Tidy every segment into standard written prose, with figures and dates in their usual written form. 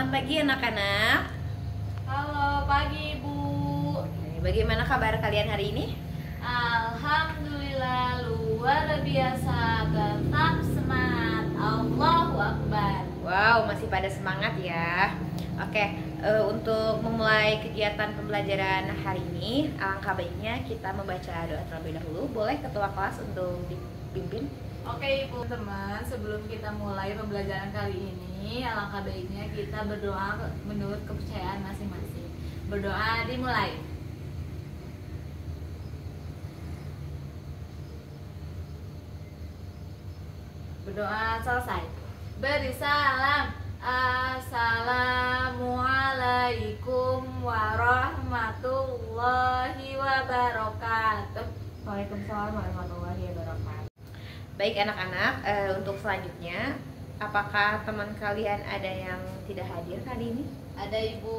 selamat pagi anak-anak. Halo pagi Ibu. Bagaimana kabar kalian hari ini? Alhamdulillah luar biasa, tetap semangat. Allahu Akbar. Wow, masih pada semangat ya. Oke, untuk memulai kegiatan pembelajaran hari ini, alangkah baiknya kita membaca doa terlebih dahulu. Boleh ketua kelas untuk dipimpin? Oke Ibu, teman, sebelum kita mulai pembelajaran kali ini, alangkah baiknya kita berdoa menurut kepercayaan masing-masing. Berdoa dimulai. Berdoa selesai. Beri salam. Assalamualaikum warahmatullahi wabarakatuh. Waalaikumsalam warahmatullahi wabarakatuh. Baik anak-anak, untuk selanjutnya, apakah teman kalian ada yang tidak hadir kali ini? Ada Ibu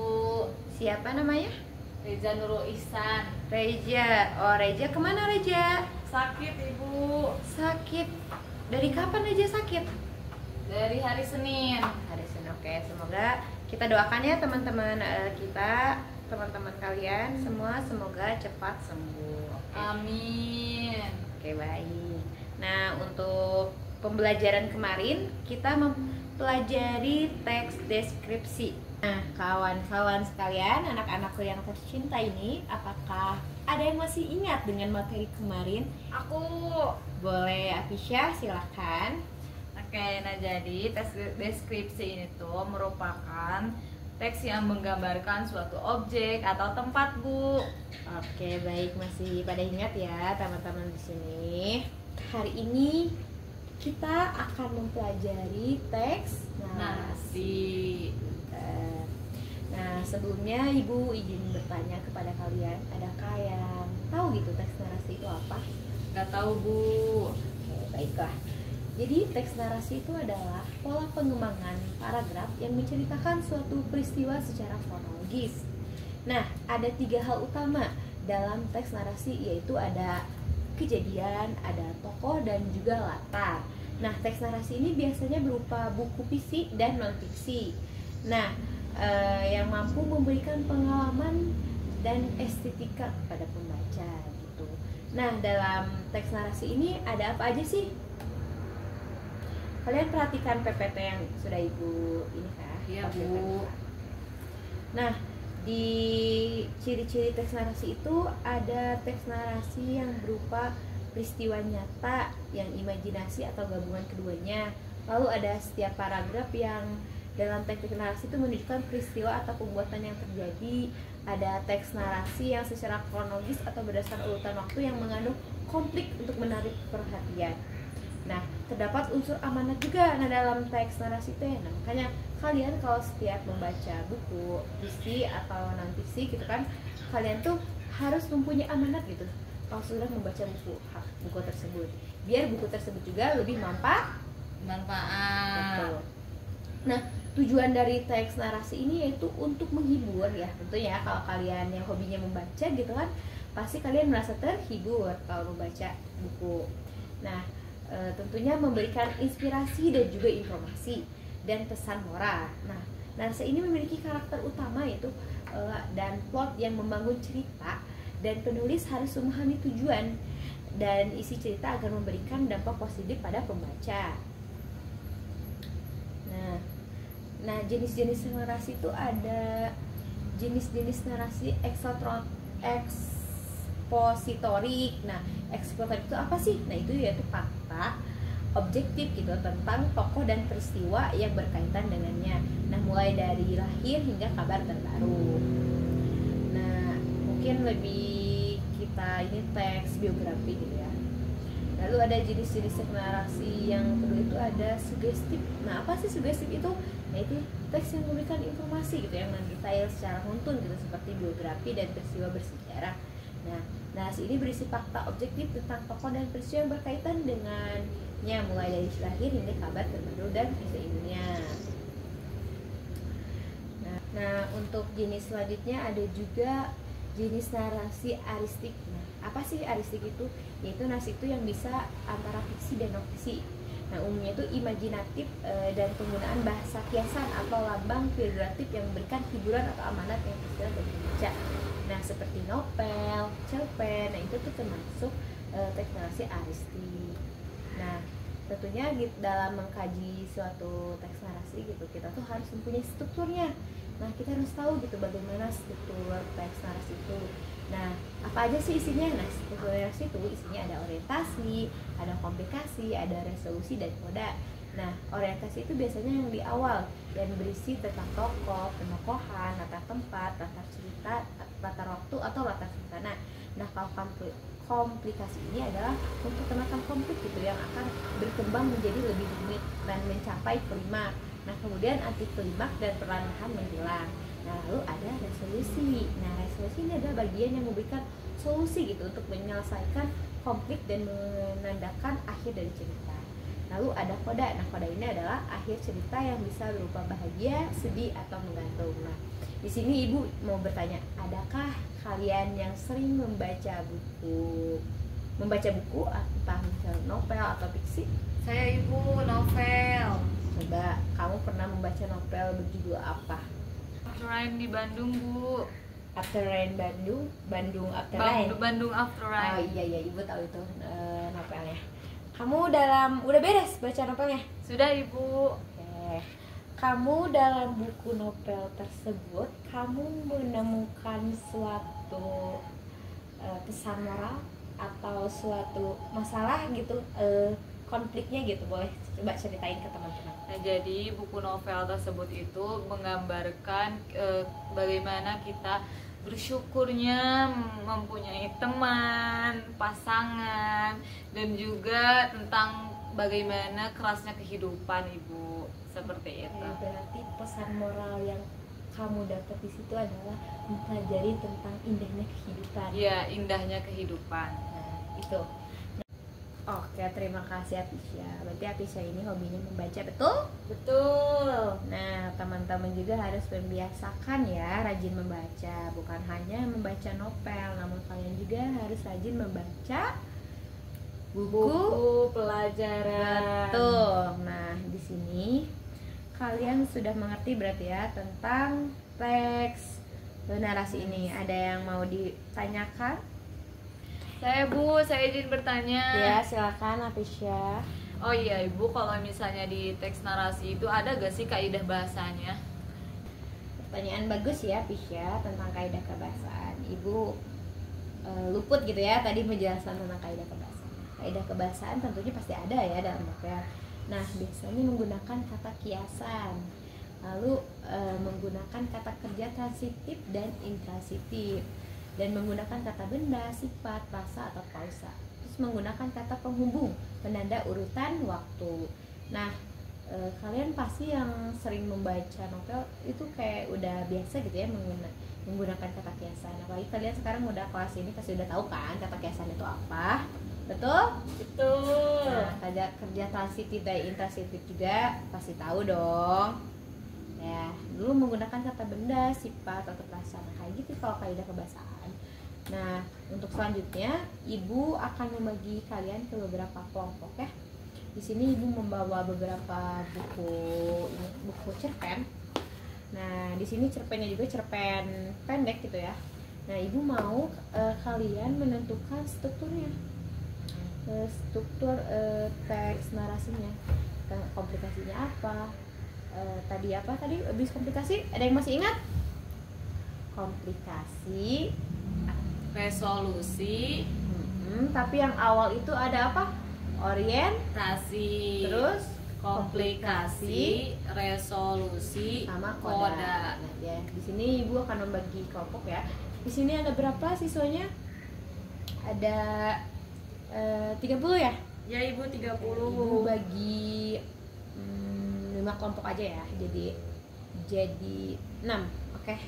Siapa namanya? Reza Nurul Ihsan. Reja. Oh, Reja kemana Reja? Sakit Ibu. Sakit. Dari kapan Reja sakit? Dari hari Senin. Hari Senin. Oke, semoga kita doakan ya teman-teman kita, teman-teman kalian semua semoga cepat sembuh. Oke. Amin. Oke, baik. Nah, untuk pembelajaran kemarin kita mempelajari teks deskripsi. Nah, kawan-kawan sekalian, anak-anakku yang tercinta ini, apakah ada yang masih ingat dengan materi kemarin? Aku. Boleh, Afisya, silahkan. Oke, nah jadi teks deskripsi ini tuh merupakan teks yang menggambarkan suatu objek atau tempat, Bu. Oke, baik, masih pada ingat ya teman-teman di sini. Hari ini kita akan mempelajari teks narasi. Nah, sebelumnya Ibu izin bertanya kepada kalian, adakah yang tahu gitu teks narasi itu apa? Gak tahu, Bu. Oke, baiklah. Jadi teks narasi itu adalah pola pengembangan paragraf yang menceritakan suatu peristiwa secara kronologis. Nah, ada 3 hal utama dalam teks narasi, yaitu ada kejadian, ada tokoh, dan juga latar. Nah, teks narasi ini biasanya berupa buku fisik dan non-fiksi. Nah, yang mampu memberikan pengalaman dan estetika kepada pembaca gitu. Nah, dalam teks narasi ini ada apa aja sih? Kalian perhatikan PPT yang sudah Ibu ini kan? Iya, Bu. Nah, di ciri-ciri teks narasi itu ada teks narasi yang berupa peristiwa nyata, yang imajinasi atau gabungan keduanya. Lalu ada setiap paragraf yang dalam teks narasi itu menunjukkan peristiwa atau pembuatan yang terjadi. Ada teks narasi yang secara kronologis atau berdasarkan urutan waktu yang mengandung konflik untuk menarik perhatian. Nah, terdapat unsur amanat juga dalam teks narasi itu ya. Nah, makanya kalian kalau setiap membaca buku fiksi atau non fiksi gitu kan, kalian tuh harus mempunyai amanat gitu kalau sudah membaca buku tersebut, biar buku tersebut juga lebih Manfaat. betul. Nah, tujuan dari teks narasi ini yaitu untuk menghibur ya, tentunya kalau kalian yang hobinya membaca gitu kan, pasti kalian merasa terhibur kalau membaca buku. Nah, tentunya memberikan inspirasi dan juga informasi dan pesan moral. Nah, narasi ini memiliki karakter utama yaitu dan plot yang membangun cerita, dan penulis harus memahami tujuan dan isi cerita agar memberikan dampak positif pada pembaca. Nah, jenis-jenis narasi itu ada jenis-jenis narasi ekspositorik. Nah, ekspositorik itu apa sih? Nah, itu yaitu fakta objektif gitu tentang tokoh dan peristiwa yang berkaitan dengannya. Nah, mulai dari lahir hingga kabar terbaru. Nah, mungkin lebih kita ini teks biografi gitu ya. Lalu ada jenis-jenis narasi yang kedua itu ada sugestif. Nah, apa sih sugestif itu? Nah, itu teks yang memberikan informasi gitu yang mendetail secara runtun gitu seperti biografi dan peristiwa bersejarah. Nah, narasi ini berisi fakta objektif tentang tokoh dan peristiwa yang berkaitan dengannya, mulai dari lahir hingga kabar terbaru dan kisah ilmiahnya. Nah, untuk jenis selanjutnya ada juga jenis narasi aristik. Nah, apa sih aristik itu? Yaitu narasi itu yang bisa antara fiksi dan non fiksi. Nah, umumnya itu imajinatif dan penggunaan bahasa kiasan atau lambang figuratif yang memberikan hiburan atau amanat yang tersirat dari pembaca. Nah, seperti novel, cerpen, nah itu tuh termasuk teks narasi aristik. Nah, tentunya dalam mengkaji suatu teks narasi gitu, kita tuh harus mempunyai strukturnya. Nah, kita harus tahu gitu bagaimana struktur teks narasi itu. Nah, apa aja sih isinya? Nah, struktur narasi itu isinya ada orientasi, ada komplikasi, ada resolusi, dan koda. Nah, orientasi itu biasanya yang di awal, yang berisi tentang tokoh, penokohan, latar tempat, latar cerita, latar waktu, atau latar suasana. Nah, kalau komplikasi ini adalah memperkenalkan konflik gitu yang akan berkembang menjadi lebih rumit dan mencapai klimaks. Nah, kemudian anti klimaks dan perlahan menghilang. Nah, lalu ada resolusi. Nah, resolusi ini adalah bagian yang memberikan solusi gitu untuk menyelesaikan konflik dan menandakan akhir dari cerita. Lalu ada koda. Nah, koda ini adalah akhir cerita yang bisa berupa bahagia, sedih, atau menggantung. Nah, di sini Ibu mau bertanya, adakah kalian yang sering membaca buku entah misalnya novel atau fiksi? Saya Ibu novel. Coba kamu pernah membaca novel berjudul apa? After Rain di Bandung, Bu. After Rain Bandung After Rain. Bandung After Rain. Oh iya, Ibu tahu itu novelnya. Kamu udah beres baca novelnya? Sudah, Ibu. Oke. Kamu dalam buku novel tersebut kamu menemukan suatu pesan moral atau suatu masalah gitu, konfliknya gitu, boleh coba ceritain ke teman-teman. Nah, jadi buku novel tersebut itu menggambarkan bagaimana kita bersyukurnya mempunyai teman, pasangan, dan juga tentang bagaimana kerasnya kehidupan, Ibu. Seperti itu. Berarti pesan moral yang kamu dapat di situ adalah mempelajari tentang indahnya kehidupan. Iya, indahnya kehidupan. Nah, itu. Oke, terima kasih Apisya. Berarti Apisya ini hobinya membaca, betul? Betul. Nah, teman-teman juga harus membiasakan ya rajin membaca. Bukan hanya membaca novel, namun kalian juga harus rajin membaca buku pelajaran. Betul. Nah, di sini kalian sudah mengerti berarti ya tentang teks narasi ini. Ada yang mau ditanyakan? Saya Bu, saya izin bertanya. Ya, silakan Apisya. Oh iya Ibu, kalau misalnya di teks narasi itu ada gak sih kaidah bahasanya? Pertanyaan bagus ya Apisya tentang kaidah kebahasaan. Ibu luput gitu ya tadi menjelaskan tentang kaidah kebahasaan. Kaidah kebahasaan tentunya pasti ada ya dalam novel. Nah, biasanya menggunakan kata kiasan, lalu menggunakan kata kerja transitif dan intransitif, dan menggunakan kata benda, sifat, rasa, atau pausa. Terus menggunakan kata penghubung, penanda urutan waktu. Nah, kalian pasti yang sering membaca novel itu kayak udah biasa gitu ya menggunakan kata kiasan. Apalagi kalian sekarang udah kelas ini pasti udah tahu kan kata kiasan itu apa. Betul? Betul. Nah, kerja transitif dan intransitif juga pasti tahu dong. Ya, dulu menggunakan kata benda, sifat, atau perasaan kayak gitu kalau kaidah kebahasaan. Nah, untuk selanjutnya Ibu akan membagi kalian ke beberapa kelompok ya. Di sini Ibu membawa beberapa buku cerpen. Nah, di sini cerpennya juga cerpen pendek gitu ya. Nah, Ibu mau kalian menentukan strukturnya. Struktur teks narasinya, komplikasinya apa, tadi habis komplikasi ada yang masih ingat? Komplikasi, resolusi, tapi yang awal itu ada apa? Orientasi, terus komplikasi, resolusi, sama koda. Nah, ya, di sini Ibu akan membagi kelompok ya. Di sini ada berapa siswanya? Ada 30 ya? Ya Ibu, 30. Ibu bagi 5 kelompok aja ya. Jadi 6. Oke.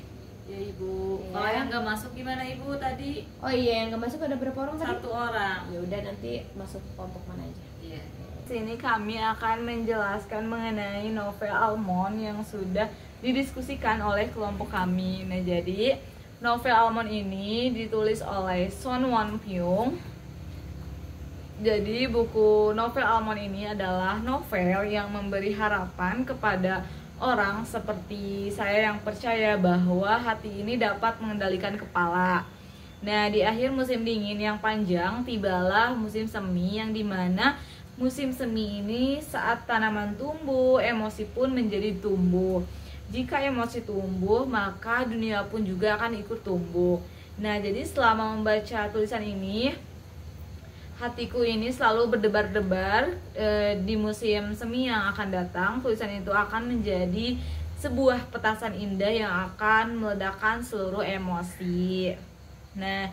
Ya Ibu. Ya. Kalau yang nggak masuk gimana Ibu tadi? Oh iya, yang nggak masuk ada berapa orang tadi? 1 orang. Ya udah, nanti masuk kelompok mana aja. Iya. Sini kami akan menjelaskan mengenai novel Almond yang sudah didiskusikan oleh kelompok kami. Nah, jadi novel Almond ini ditulis oleh Son Won Pyung. Jadi buku novel Almond ini adalah novel yang memberi harapan kepada orang seperti saya yang percaya bahwa hati ini dapat mengendalikan kepala. Nah, di akhir musim dingin yang panjang, tibalah musim semi yang dimana musim semi ini saat tanaman tumbuh, emosi pun menjadi tumbuh. Jika emosi tumbuh, maka dunia pun juga akan ikut tumbuh. Nah, jadi selama membaca tulisan ini, hatiku ini selalu berdebar-debar. Di musim semi yang akan datang, tulisan itu akan menjadi sebuah petasan indah yang akan meledakkan seluruh emosi. Nah,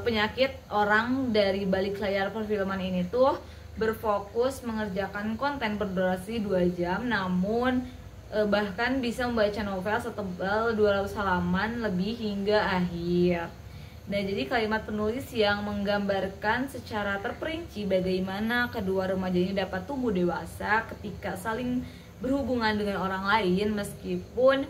penyakit orang dari balik layar perfilman ini tuh berfokus mengerjakan konten berdurasi 2 jam, namun bahkan bisa membaca novel setebal 200 halaman lebih hingga akhir. Nah, jadi kalimat penulis yang menggambarkan secara terperinci bagaimana kedua remaja ini dapat tumbuh dewasa ketika saling berhubungan dengan orang lain, meskipun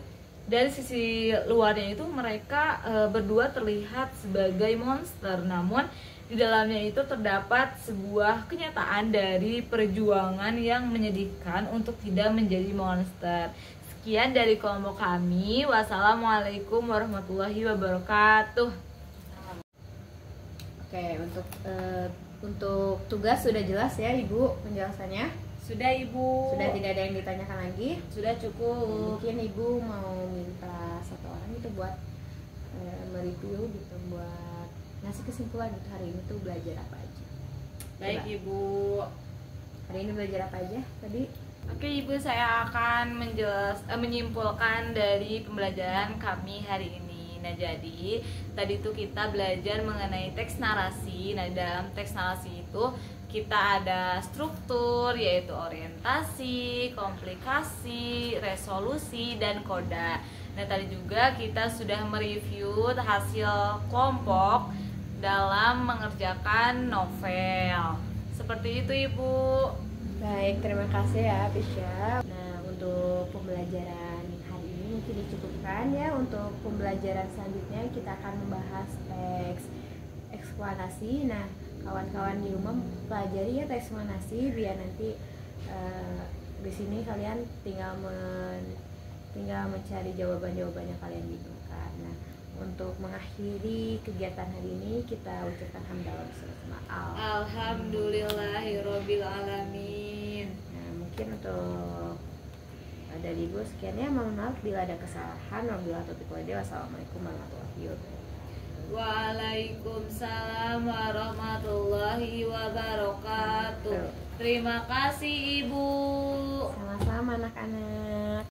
dari sisi luarnya itu mereka berdua terlihat sebagai monster, namun di dalamnya itu terdapat sebuah kenyataan dari perjuangan yang menyedihkan untuk tidak menjadi monster. Sekian dari kelompok kami. Wassalamualaikum warahmatullahi wabarakatuh. Oke, untuk tugas sudah jelas ya Ibu penjelasannya? Sudah Ibu. Sudah tidak ada yang ditanyakan lagi? Sudah cukup. Mungkin Ibu mau minta satu orang itu buat mereview gitu, buat ngasih kesimpulan gitu hari ini tuh belajar apa aja. Baik Coba. Ibu. Hari ini belajar apa aja tadi? Oke Ibu, saya akan menyimpulkan dari pembelajaran kami hari ini. Nah, jadi tadi tuh kita belajar mengenai teks narasi. Nah, dalam teks narasi itu kita ada struktur, yaitu orientasi, komplikasi, resolusi, dan koda. Nah, tadi juga kita sudah mereview hasil kelompok dalam mengerjakan novel. Seperti itu Ibu. Baik, terima kasih ya Pisha. Nah, untuk pembelajaran hari ini mungkin dicukupkan ya. Untuk pembelajaran selanjutnya kita akan membahas teks eksplanasi. Nah, kawan-kawan di rumah pelajari ya teks eksplanasi biar nanti di sini kalian tinggal mencari jawaban-jawabannya kalian bingung. Nah, untuk mengakhiri kegiatan hari ini kita ucapkan hamdalah bersama Alhamdulillahirobbil alamin. Nah, mungkin untuk dari Ibu sekian ya, mohon maaf bila ada kesalahan. Wabillahi taufiq walhidayah. Wassalamualaikum warahmatullahi wabarakatuh. Waalaikumsalam warahmatullahi wabarakatuh. Terima kasih Ibu. Sama-sama anak-anak.